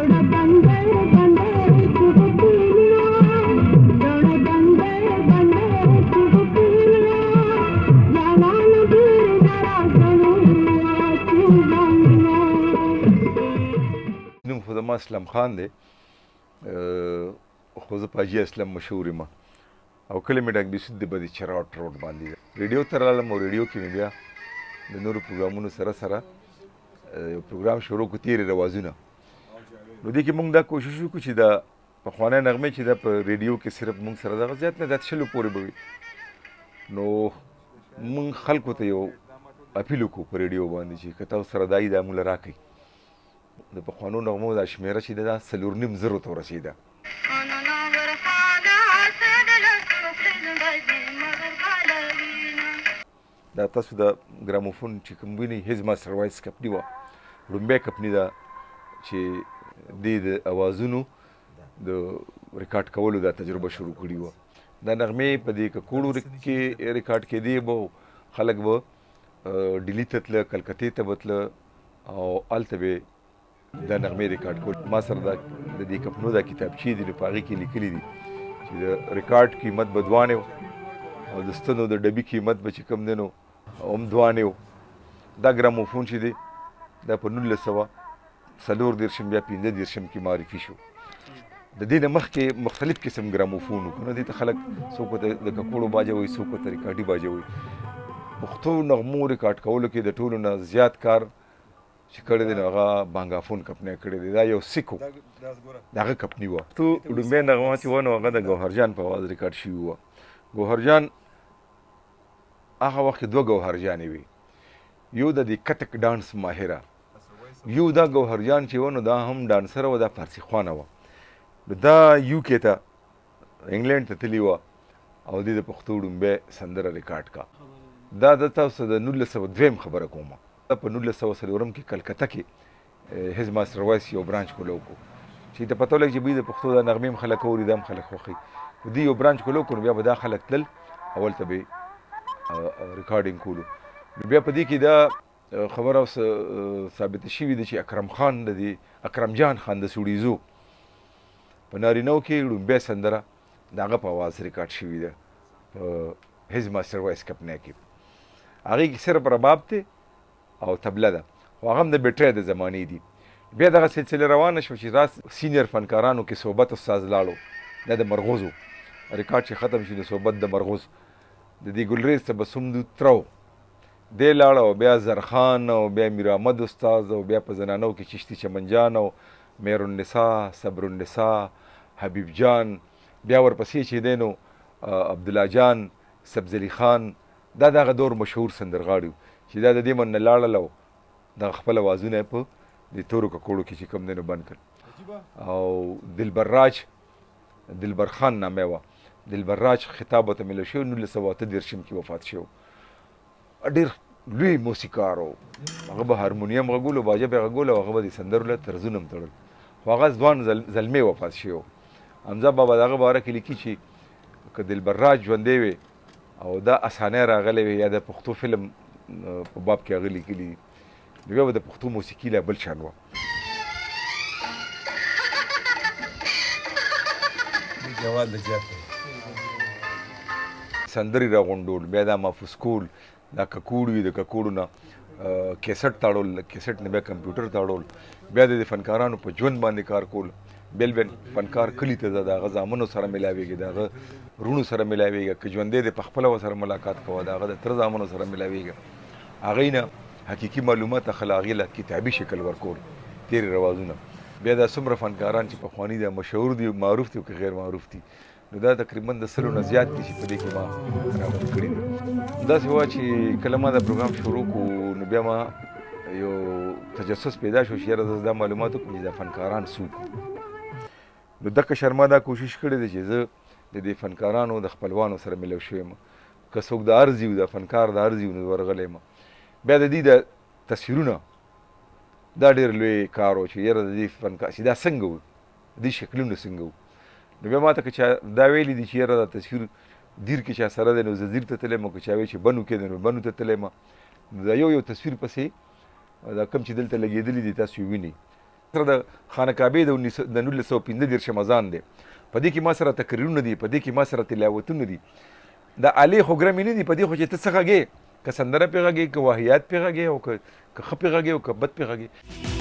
نوم خو زما اسلم خان دی، خو زه په حاجي اسلم مشهور یم او کله مې ډاک بیسود د بدي چراټ روډ باندې ده. ریډیو ته رالم او ریډیو کې مې بیا د نورو پروګرامونو سره سره یو پروګرام شروع کړو تیرې روازونه. نو دې کې موږ دا کوشش وکړو چې دا پخوانی نغمې چې دا په ریډیو کې صرف موږ سره دغه زیات نه زیات 100 پورې به وي. نو موږ خلکو ته یو اپیل وکړو په ریډیو باندې چې که تاسو سره دا یي دا موږ له راکړئ. د پخوانو نغمو دا شمېره چې ده دا 4.5 ته ورسېده. دا تاسو د ګراموفون چې کوم وینئ هیز ماسټر وایس کمپني وه، لومبۍ کمپني ده چې دې د اوازونو د ریکارډ کولو دا تجربه شروع کړې وه. دا نغمې په دې ککوړو کې ریکارډ کېدې به خلک به ډیلي ته تله، کلکتې ته به تله او هلته به دا نغمې ریکارډ کول. ما سره د دې کمپنو دا کتابچې دي، نو په هغې کې لیکلي دي چې د ریکارډ قیمت به 2 او د ستنو د ډبي قیمت به چې کوم دی نو هم 2. دا ګراموفون چې دی دا په 1940 بیا 15 کې معرفي شو. د دې نه مخکې مختلف قسم ګراموفون وو، کنه دې ته خلک څوک ورته د ککوړو باجه وایي، څوک ورته ریکارډي باجه وایي. پښتو نغمو ریکارډ کولو کې د ټولو نه زیات کار چې کړی دی نو هغه بانګافون کمپنۍ کړی دی. دا یو سیک و، د هغه کمپني وه. تو لومبۍ نغمه چې وه نو هغه د ګوهرجان په اواز ریکارډ شوي وه. ګوهرجان هغه وخت کې 2 ګوهرجانې وي، یو د دې کتک ډانس ماهره، یو دا ګوهرجان چې و نو دا هم ډانسره وه، دا فارسي خوانه وه. نو دا UK ته انګلینډ ته تللې وه او دې د پښتو لومبۍ سندره ریکارډ کا. دا د تاسو د 1902 خبره کوم. په 1904 کې کلکته کې هیز ماسټر وایس یو برانچ کولو کو چې ته پته ولګي چې دوی د پښتو د نغمې هم خلک اوري، دا هم خلک خوښوي. دوی یو برانچ کولو کو، نو بیا به دا خلک تلل اول ته به ریکارډینګ کولو. نو بیا په دې کې دا خبره ثابته شوې ده چې اکرم خان د دې اکرم جان خان د سوډیزو په نارینهو کې لومبۍ سندره د هغه په اواز ریکارډ شوې ده په هیز ماسټر وایس کمپنۍ کې. هغې کې صرف رباب دی او تبله ده، خو هغه هم د بیټرۍ د زمانې دي. بیا دغه سلسله روانه شوه چې راس سینیر فنکارانو کې صحبت استاد لاړو، دا د مرغوزو ریکارډ چې ختم شي د صحبت د مرغوز د دې ګلریز تبسم دو ترو دی لاړه، او بیا زرخان او بیا میر احمد استاد او بیا په زنانو کې چشتي چمن جان او میر النساء، صبر النساء، حبیب جان، بیا ورپسې چې دی نو عبدالله جان، سبزلي خان. دا دغه دور مشهور سندرغاړي چې دا د دې من نه لاړل او دغه خپل اوازونه په د تورو ککوړو کې چې کوم دی نو بند کړل. او دلبراج، دلبر خان نامه وه، دلبراج خطاب ورته میلاو شوی 1938 کې وفات شو. ډېر لوی موسیقار و، هغه به هارمونیم غږول او باجه به یې غږول او هغه به د سندرو له طرزونه هم تړل. خو هغه ځوان زلمی وفات شوی. حمزه بابا د هغه باره کې لیکي چې که دلبراج ژوندی وی او دا اسانۍ راغلی وي یا د پښتو فلم په باب کې هغه لیکلي دي، نو بیا به د پښتو موسیقي لا بل شان وه. سندرې راغونډول، بیا دا محفوظ کول، دا ککوړ وي د ککوړو نه کیسټ تاړول، کیسټ نه بیا کمپیوټر تاړول، بیا د فنکارانو په ژوند باندې کار کول. بیل بیل فنکار کلي ته ځه، د هغه زامنو سره میلاویږي، د هغه وروڼو سره میلاویږي، که ژوندی دی پخپله ورسره ملاقات کوه، د هغه د تره زامنو سره میلاویږي. هغې نه حقیقي معلومات اخله، هغې له کتابي شکل ورکول تیرې روازونه. بیا دا څومره فنکاران چې پخواني دي مشهور دي، معروف دي او که غیر معروف دي، نو دا تقریبا د 100 نه زیات دي چې په دې کې ما راغونډ کړي دي. داسې وه چې کله ما دا پروګرام شروع کړو نو بیا ما یو تجسس پیدا شو چې یاره زه دا معلومات وکړم چې دا فنکاران څوک. نو دغه شرما دا کوشش کړی دی چې زه د دې فنکارانو د خپلوانو سره ملو شوی یم، که څوک د ارزي و د فنکار د ارزي و نو ورغلی یم. بیا د دې د تصویرونه دا ډېر لوی کار و چې یاره د دې فنکار چې دا څنګه و، د دې شکلونه څنګه و. نو بیا ما ته که چا دا ویلي دي چې یاره دا تصویر دیر کې چا سره دی نو زه دیر ته تللی یم، او که چا وایي چې بنو کې دی نو بنو ته تللی یم. دا یو تصویر پسې دا کوم چې دلته لګېدلي دي تاسو یې وینئ، سره د خانقابې د 1915 اذان دی، په دې کې ما سره تقریرونه دي، په دې کې ما سره تلاوتونه دي. د علي خو ګرمې نه دي، په دې خو چې ته څه غږې، که سندره پې غږې، که واهیات پې غږې، او که ښه پې غږې او که بد پې غږې.